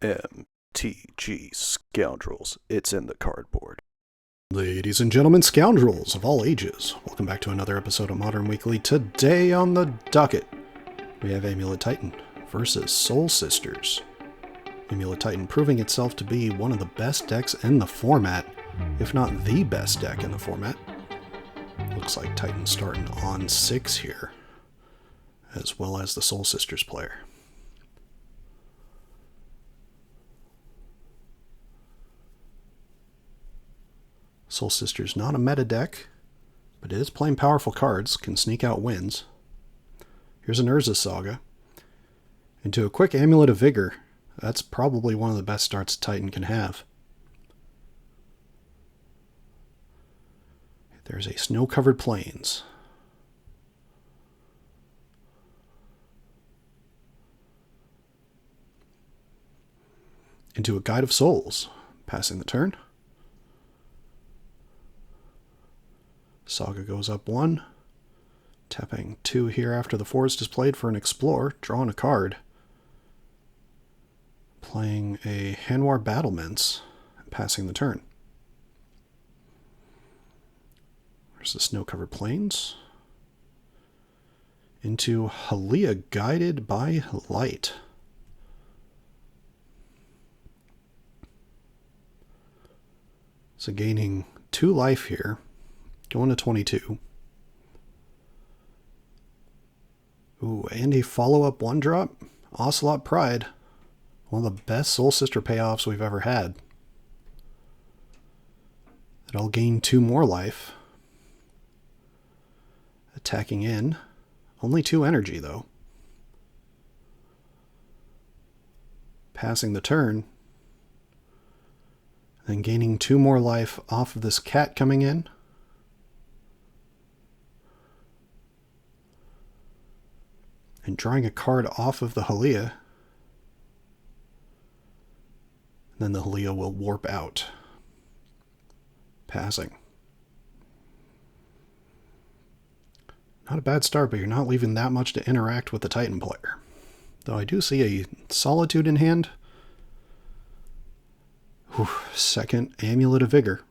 MTG Scoundrels. It's in the cardboard. Ladies and gentlemen, scoundrels of all ages, welcome back to another episode of Modern Weekly. Today on the docket, we have Amulet Titan versus Soul Sisters. Amulet Titan proving itself to be one of the best decks in the format, if not the best deck in the format. Looks like Titan starting on 6 here, as well as the Soul Sisters player. Soul Sisters not a meta deck, but it is playing powerful cards, can sneak out wins. Here's an Urza Saga. Into a quick Amulet of Vigor. That's probably one of the best starts Titan can have. There's a snow-covered plains. Into a Guide of Souls. Passing the turn. Saga goes up 1. Tapping 2 here after the forest is played for an Explore. Drawing a card. Playing a Hanwar Battlements. Passing the turn. There's the snow-covered plains. Into Halia Guided by Light. So gaining 2 life here. Going to 22. Ooh, and a follow-up 1-drop. Ocelot Pride. One of the best Soul Sister payoffs we've ever had. It'll gain 2 more life. Attacking in. Only 2 energy, though. Passing the turn. Then gaining 2 more life off of this cat coming in. And drawing a card off of the Halia. Then the Halia will warp out. Passing. Not a bad start, but you're not leaving that much to interact with the Titan player. Though I do see a Solitude in hand. Whew, second Amulet of Vigor.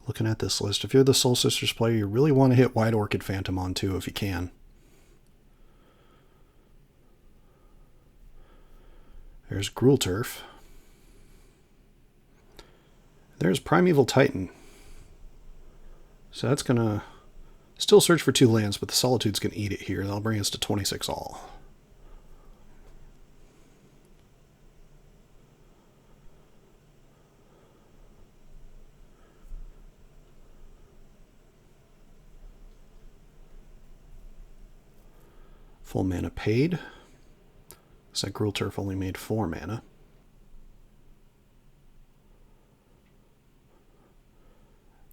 Looking at this list, if you're the Soul Sisters player, you really want to hit White Orchid Phantom on 2 if you can. There's Gruul Turf. There's Primeval Titan. So that's going to still search for 2 lands, but the Solitude's going to eat it here. That'll bring us to 26 all. Full mana paid. Looks like Gruul Turf only made 4 mana.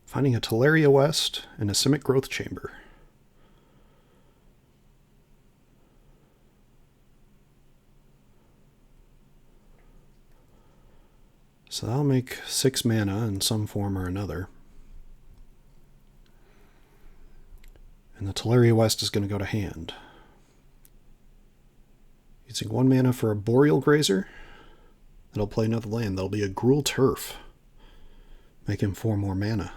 Finding a Teleria West and a Simic Growth Chamber. So that'll make 6 mana in some form or another. And the Teleria West is going to go to hand. Using 1 mana for a Boreal Grazer. That'll play another land. That'll be a Gruul Turf. Making 4 more mana.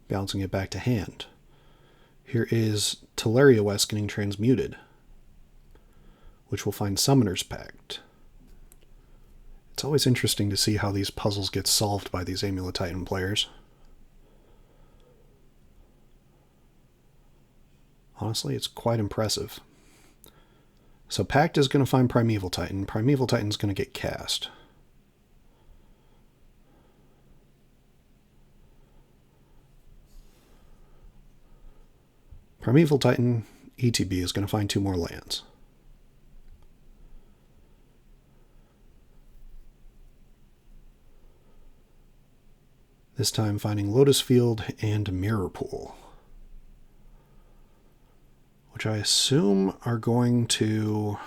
Bouncing it back to hand. Here is Teleria West getting transmuted, which will find Summoner's Pact. It's always interesting to see how these puzzles get solved by these Amulet Titan players. Honestly, it's quite impressive. So Pact is going to find Primeval Titan. Primeval Titan's going to get cast. Primeval Titan, ETB, is going to find 2 more lands. This time finding Lotus Field and Mirror Pool, which I assume are going to...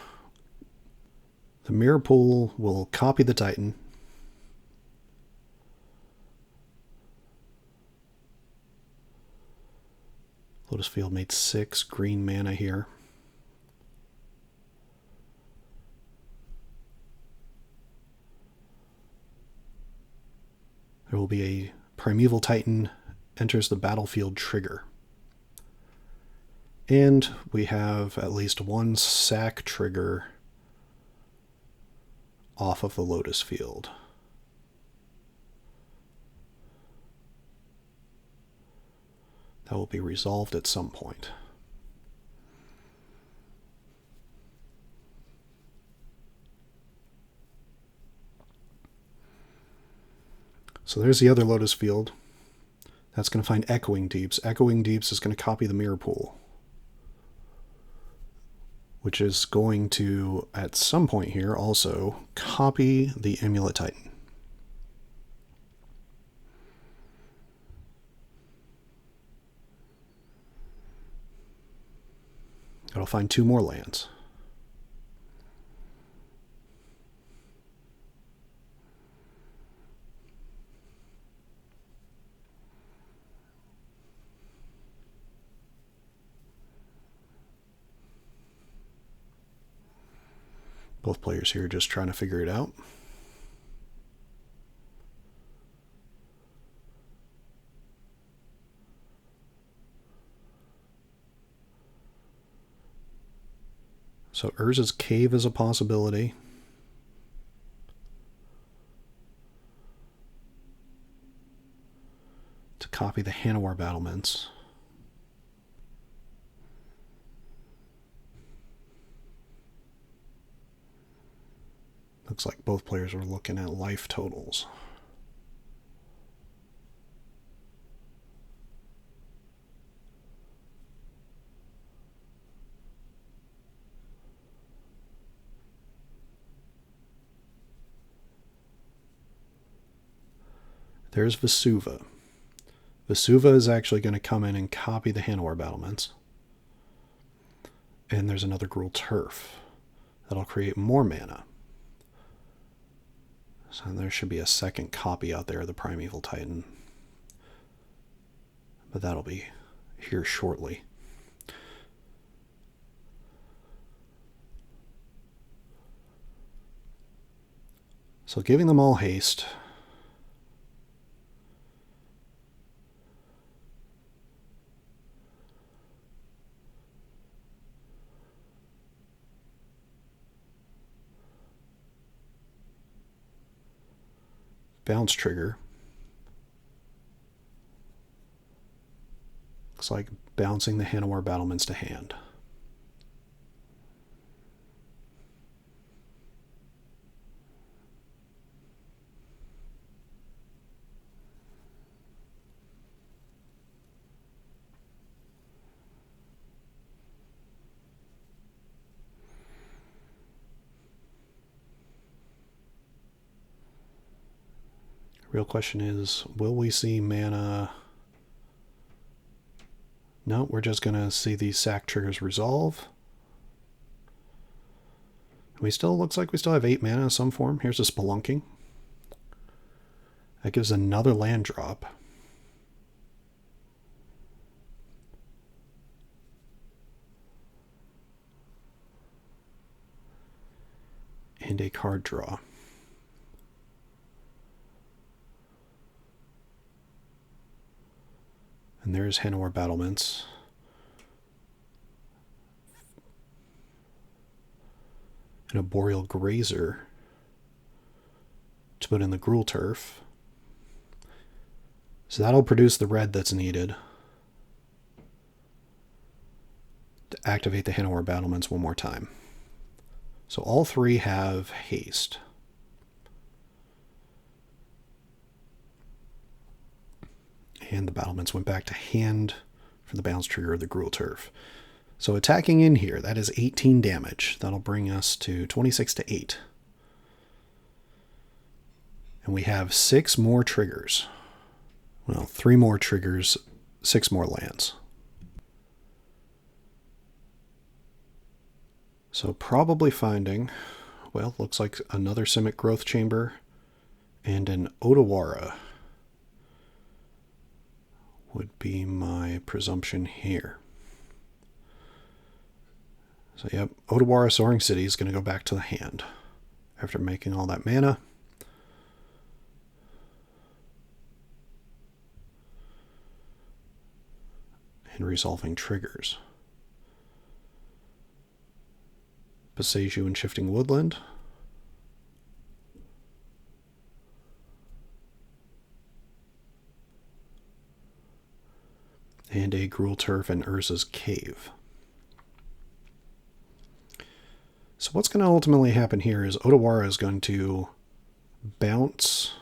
The Mirror Pool will copy the Titan. Lotus Field made 6 green mana here. There will be a Primeval Titan enters the battlefield trigger. And we have at least one sack trigger off of the Lotus Field. That will be resolved at some point. So there's the other Lotus Field. That's going to find Echoing Deeps. Echoing Deeps is going to copy the Mirror Pool, which is going to, at some point here, also copy the Amulet Titan. It'll find 2 more lands. Both players here just trying to figure it out. So Urza's Cave is a possibility. To copy the Hanowar Battlements. Looks like both players were looking at life totals. There's Vesuva. Vesuva is actually going to come in and copy the Hanowar Battlements. And there's another Gruul Turf. That'll create more mana. So there should be a second copy out there of the Primeval Titan. But that'll be here shortly. So giving them all haste. Bounce trigger. Looks like bouncing the Hanowar Battlements to hand. Real question is, will we see mana? No, we're just going to see these sack triggers resolve. Looks like we still have 8 mana in some form. Here's a Spelunking. That gives another land drop. And a card draw. And there's Hanowar Battlements. And a Boreal Grazer to put in the Gruul Turf. So that'll produce the red that's needed to activate the Hanowar Battlements one more time. So all 3 have haste. And the battlements went back to hand for the bounce trigger of the Gruul Turf. So attacking in here, that is 18 damage. That'll bring us to 26 to 8. And we have 6 more triggers. Well, 3 more triggers, 6 more lands. So probably finding, well, looks like another Simic Growth Chamber and an Otawara would be my presumption here. So yep, Otawara Soaring City is going to go back to the hand after making all that mana. And resolving triggers. Boseiju and Shifting Woodland. And a Gruul Turf and Urza's Cave. So what's going to ultimately happen here is Otawara is going to bounce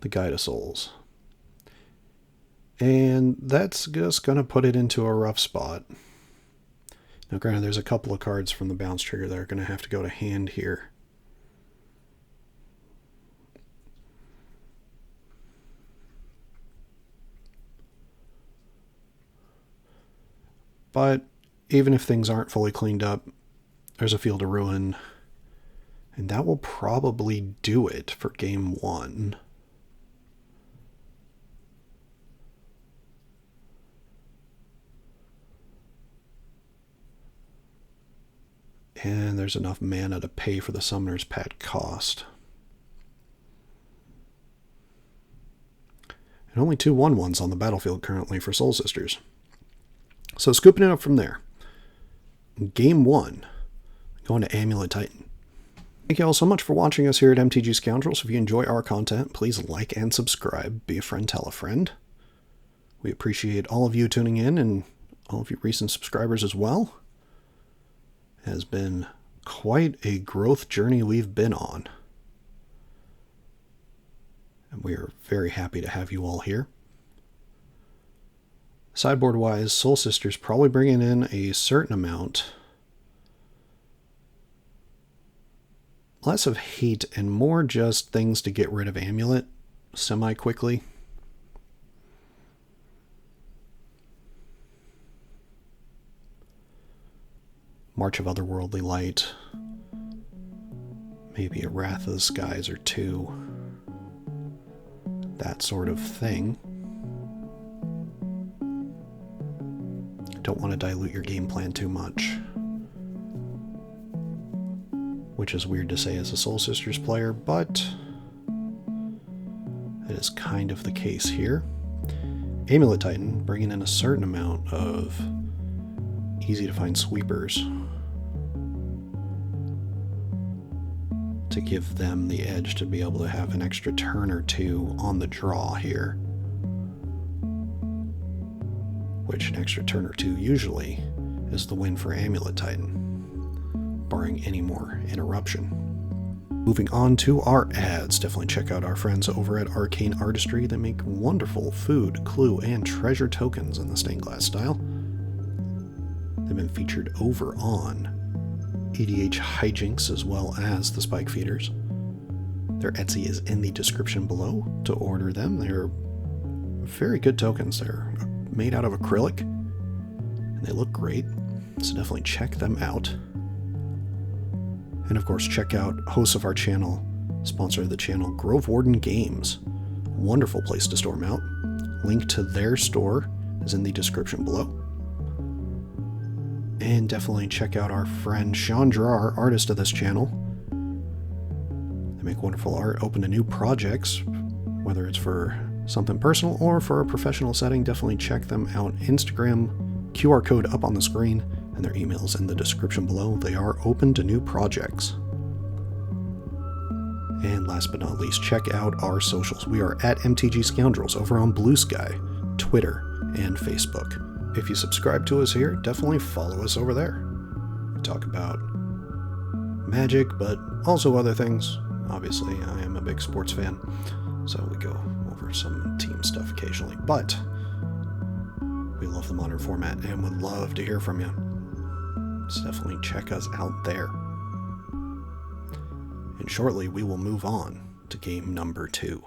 the Guide of Souls. And that's just going to put it into a rough spot. Now granted, there's a couple of cards from the bounce trigger that are going to have to go to hand here. But even if things aren't fully cleaned up, there's a Field of Ruin. And that will probably do it for game one. And there's enough mana to pay for the Summoner's Pad cost. And only 2 1/1s on the battlefield currently for Soul Sisters. So scooping it up from there. Game 1, going to Amulet Titan. Thank you all so much for watching us here at MTG Scoundrels. If you enjoy our content, please like and subscribe. Be a friend, tell a friend. We appreciate all of you tuning in and all of you recent subscribers as well. It has been quite a growth journey we've been on. And we are very happy to have you all here. Sideboard-wise, Soul Sisters probably bringing in a certain amount. Less of hate and more just things to get rid of Amulet semi-quickly. March of Otherworldly Light. Maybe a Wrath of the Skies or 2. That sort of thing. Don't want to dilute your game plan too much. Which is weird to say as a Soul Sisters player, but it is kind of the case here. Amulet Titan bringing in a certain amount of easy to find sweepers to give them the edge to be able to have an extra turn or two on the draw here. Which an extra turn or two usually is the win for Amulet Titan, barring any more interruption. Moving on to our ads, definitely check out our friends over at Arcane Artistry. They make wonderful food, clue, and treasure tokens in the stained glass style. They've been featured over on EDH Hijinks as well as the Spike Feeders. Their Etsy is in the description below to order them. They're very good tokens. They're made out of acrylic and they look great, so definitely check them out. And of course, check out hosts of our channel, sponsor of the channel, Grove Warden Games. Wonderful place to store them out. Link to their store is in the description below. And definitely check out our friend Chandra, our artist of this channel. They make wonderful art, open to new projects, whether it's for something personal or for a professional setting. Definitely check them out. Instagram, QR code up on the screen, and their emails in the description below. They are open to new projects. And last but not least, check out our socials. We are at MTG Scoundrels over on Blue Sky, Twitter, and Facebook. If you subscribe to us here, definitely follow us over there. We talk about Magic, but also other things. Obviously, I am a big sports fan, so we go over some team stuff occasionally. But we love the modern format and would love to hear from you. So definitely check us out there. And shortly, we will move on to game number 2.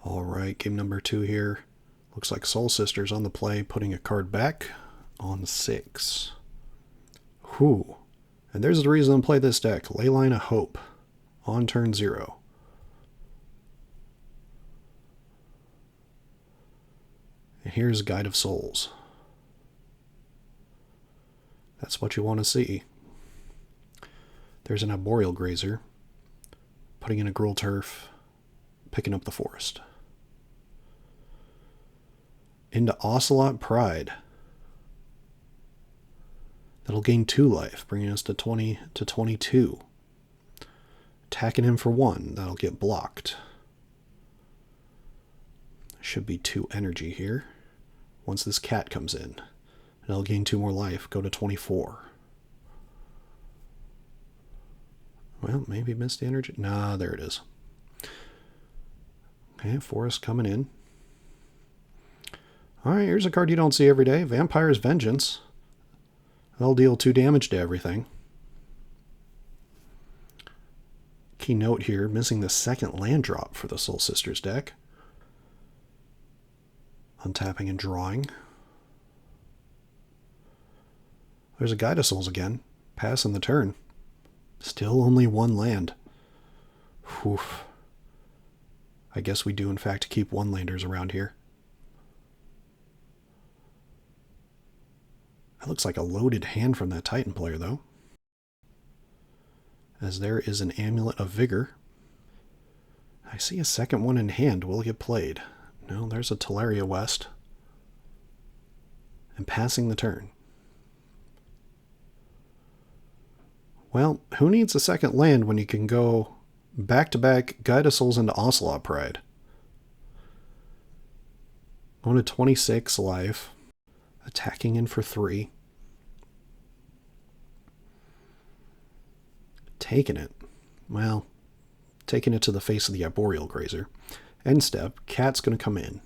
Alright, game number 2 here. Looks like Soul Sisters on the play, putting a card back on 6. Whew. And there's the reason to play this deck. Leyline of Hope on turn 0. here's Guide of Souls. That's what you want to see. There's an Arboreal Grazer. Putting in a Gruul Turf. Picking up the forest. Into Ocelot Pride. That'll gain 2 life, bringing us to 20 to 22. Attacking him for 1, that'll get blocked. Should be 2 energy here. Once this cat comes in, it'll gain 2 more life, go to 24. Well, maybe missed the energy. Nah, there it is. Okay, forest coming in. Alright, here's a card you don't see every day. Vampire's Vengeance. That'll deal 2 damage to everything. Key note here, missing the second land drop for the Soul Sisters deck. Untapping and drawing. There's a Guide of Souls again. Passing the turn. Still only 1 land. Whew. I guess we do in fact keep 1-landers around here. That looks like a loaded hand from that Titan player, though. As there is an Amulet of Vigor. I see a second one in hand. Will it get played? No, there's a Teleria West. And passing the turn. Well, who needs a second land when you can go back-to-back Guide of Souls into Ocelot Pride? Going to 26 life. Attacking in for 3. Taking it. Well, taking it to the face of the Arboreal Grazer. End step, cat's going to come in.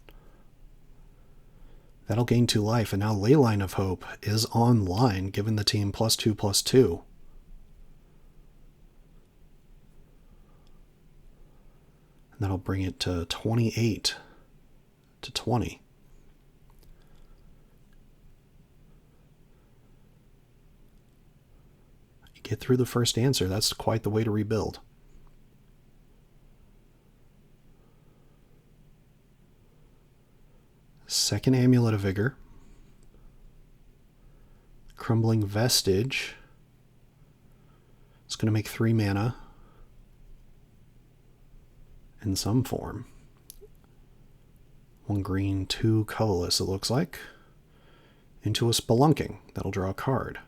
That'll gain 2 life, and now Leyline of Hope is online, giving the team +2/+2. And that'll bring it to 28 to 20. You get through the first answer, that's quite the way to rebuild. Second Amulet of Vigor. Crumbling Vestige. It's going to make 3 mana. In some form. 1 green, 2 colorless, it looks like. Into a Spelunking. That'll draw a card.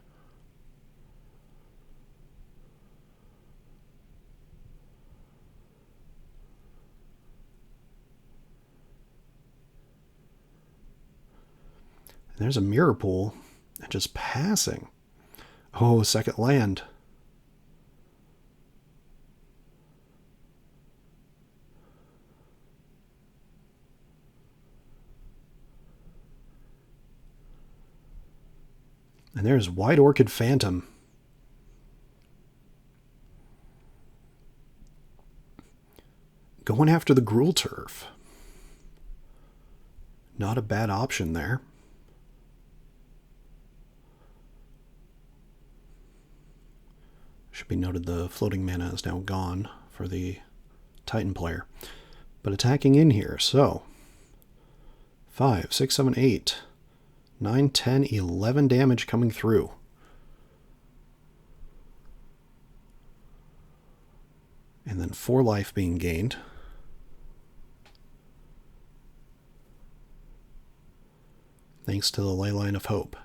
There's a Mirror Pool, and just passing. Oh, second land. And there's White Orchid Phantom. Going after the Gruul Turf. Not a bad option there. Should be noted the floating mana is now gone for the Titan player. But attacking in here, so 5, 6, 7, 8, 9, 10, 11 damage coming through. And then 4 life being gained. Thanks to the Leyline of Hope.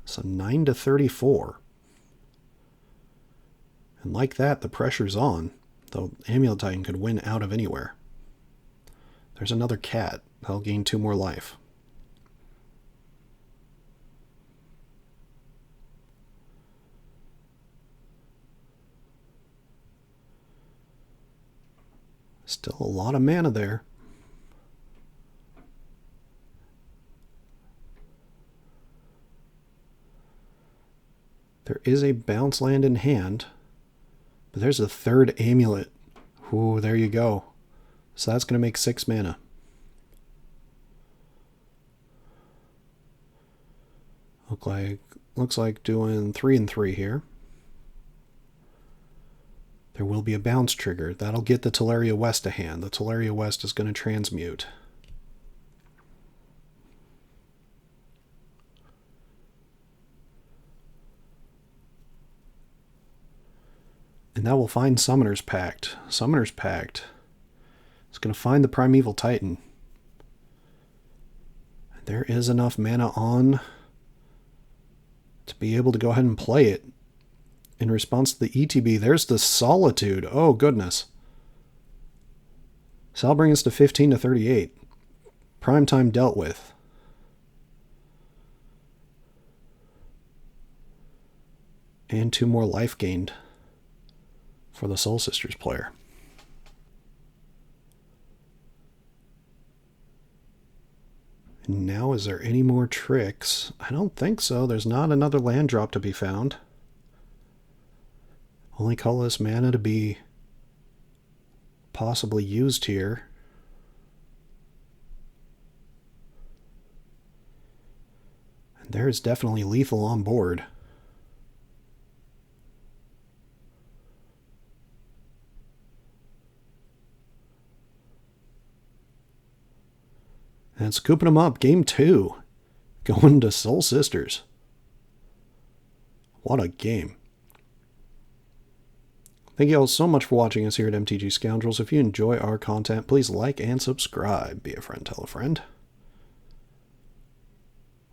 So 9 to 34. And like that, the pressure's on, though Amulet Titan could win out of anywhere. There's another cat. That'll gain 2 more life. Still a lot of mana there. There is a bounce land in hand, but there's a third amulet. Ooh, there you go. So that's going to make 6 mana. Looks like doing 3 and 3 here. There will be a bounce trigger. That'll get the Teleria West a hand. The Teleria West is going to transmute. And that will find Summoner's Pact. Summoner's Pact is going to find the Primeval Titan. There is enough mana on to be able to go ahead and play it. In response to the ETB, there's the Solitude. Oh, goodness. So that'll bring us to 15 to 38. Prime time dealt with. And 2 more life gained for the Soul Sisters player. And now, is there any more tricks? I don't think so. There's not another land drop to be found. Only colorless mana to be possibly used here. And there is definitely lethal on board. And scooping them up. Game 2. Going to Soul Sisters. What a game. Thank you all so much for watching us here at MTG Scoundrels. If you enjoy our content, please like and subscribe. Be a friend, tell a friend.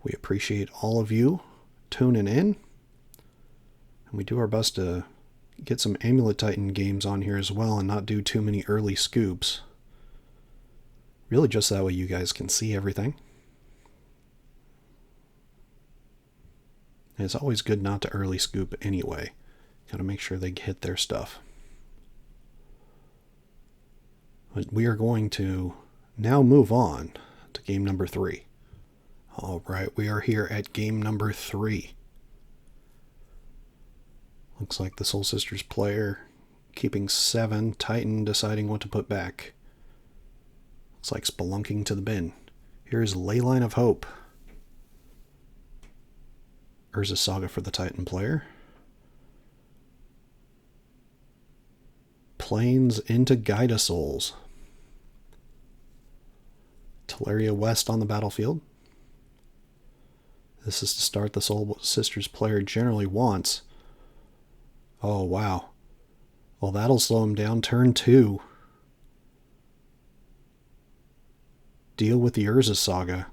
We appreciate all of you tuning in. And we do our best to get some Amulet Titan games on here as well and not do too many early scoops. Really just that way you guys can see everything. And it's always good not to early scoop anyway. Got to make sure they hit their stuff. But we are going to now move on to game number 3. Alright, we are here at game number 3. Looks like the Soul Sisters player keeping 7. Titan deciding what to put back. Looks like spelunking to the bin. Here's Leyline of Hope. Urza Saga for the Titan player. Plains into Gaida Souls. Teleria West on the battlefield. This is to start the Soul Sisters player generally wants. Oh, wow. Well, that'll slow him down. Turn 2. Deal with the Urza Saga.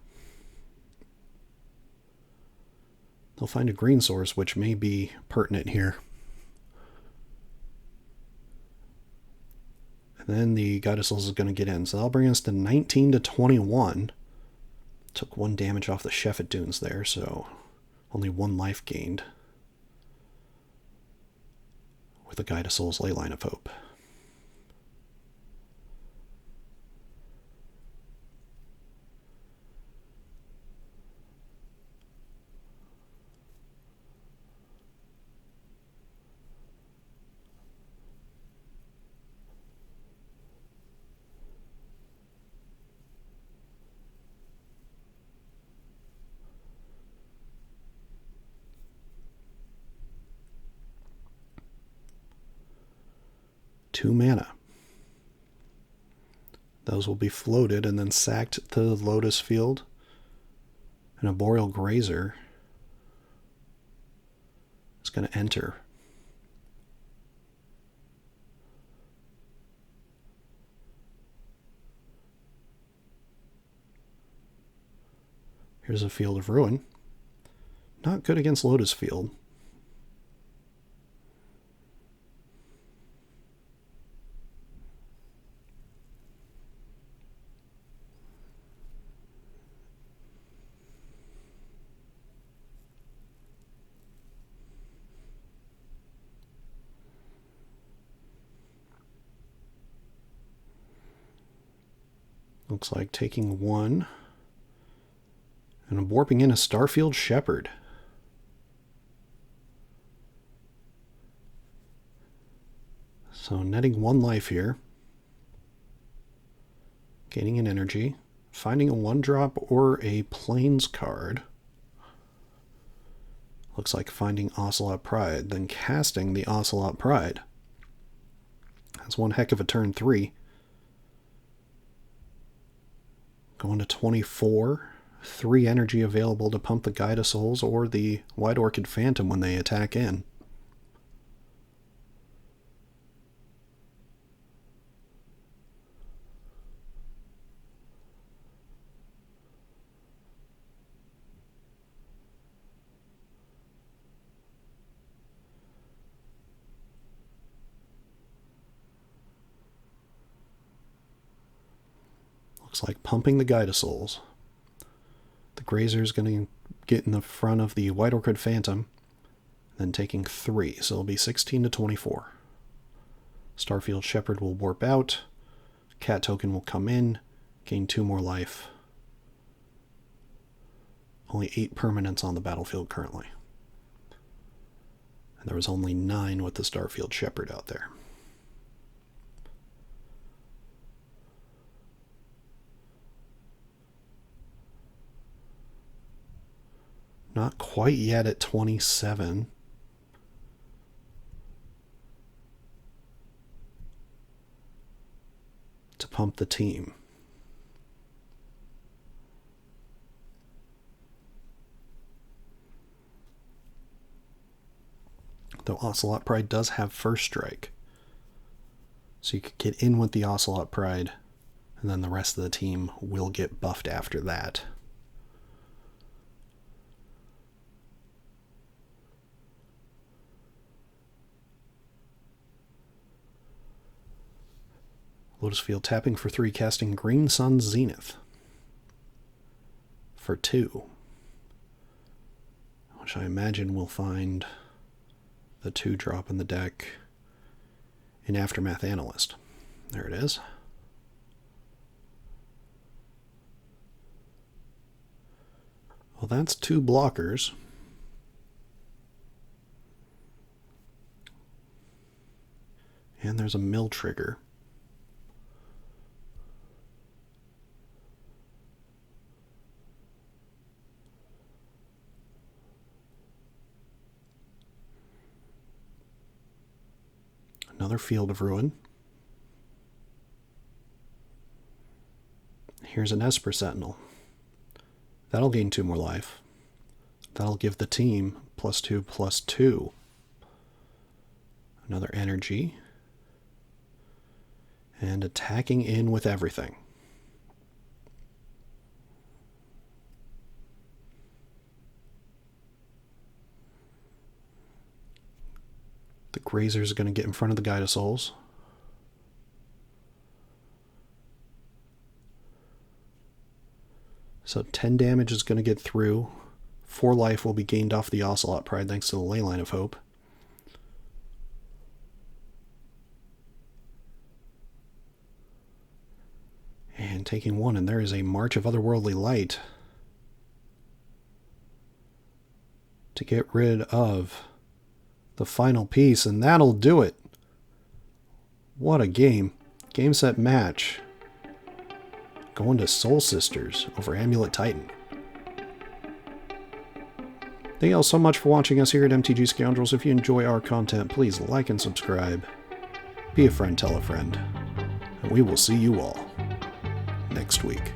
They'll find a green source, which may be pertinent here. And then the Gaida Souls is going to get in. So that'll bring us to 19 to 21. Took 1 damage off the Shepherd Dunes there, so only 1 life gained. With the Gaida Souls Leyline of Hope. Two mana. Those will be floated and then sacked to the Lotus Field. And a Boreal Grazer is going to enter. Here's a Field of Ruin. Not good against Lotus Field. Looks like taking 1 and warping in a Starfield Shepherd. So netting 1 life here. Gaining an energy. Finding a 1-drop or a Plains card. Looks like finding Ocelot Pride, then casting the Ocelot Pride. That's one heck of a turn 3. Going to 24. 3 energy available to pump the Guide of Souls or the White Orchid Phantom when they attack in. Looks like pumping the Guide of Souls. The Grazer is going to get in the front of the White Orchid Phantom, then taking 3, so it'll be 16 to 24. Starfield Shepherd will warp out. Cat token will come in, gain 2 more life. Only 8 permanents on the battlefield currently. And there was only 9 with the Starfield Shepherd out there. Not quite yet at 27. To pump the team. Though Ocelot Pride does have first strike. So you could get in with the Ocelot Pride, and then the rest of the team will get buffed after that. Lotus Field tapping for 3, casting Green Sun Zenith for 2. Which I imagine will find the 2-drop in the deck in Aftermath Analyst. There it is. Well, that's 2 blockers. And there's a mill trigger. Another Field of Ruin. Here's an Esper Sentinel. That'll gain 2 more life. That'll give the team +2/+2. Another energy. And attacking in with everything. The Grazer's going to get in front of the Guide of Souls. So 10 damage is going to get through. 4 life will be gained off the Ocelot Pride thanks to the Leyline of Hope. And taking 1, and there is a March of Otherworldly Light to get rid of the final piece, and that'll do it. What a game. Game, set, match. Going to Soul Sisters over Amulet Titan. Thank you all so much for watching us here at MTG Scoundrels. If you enjoy our content, please like and subscribe. Be a friend, tell a friend. And we will see you all next week.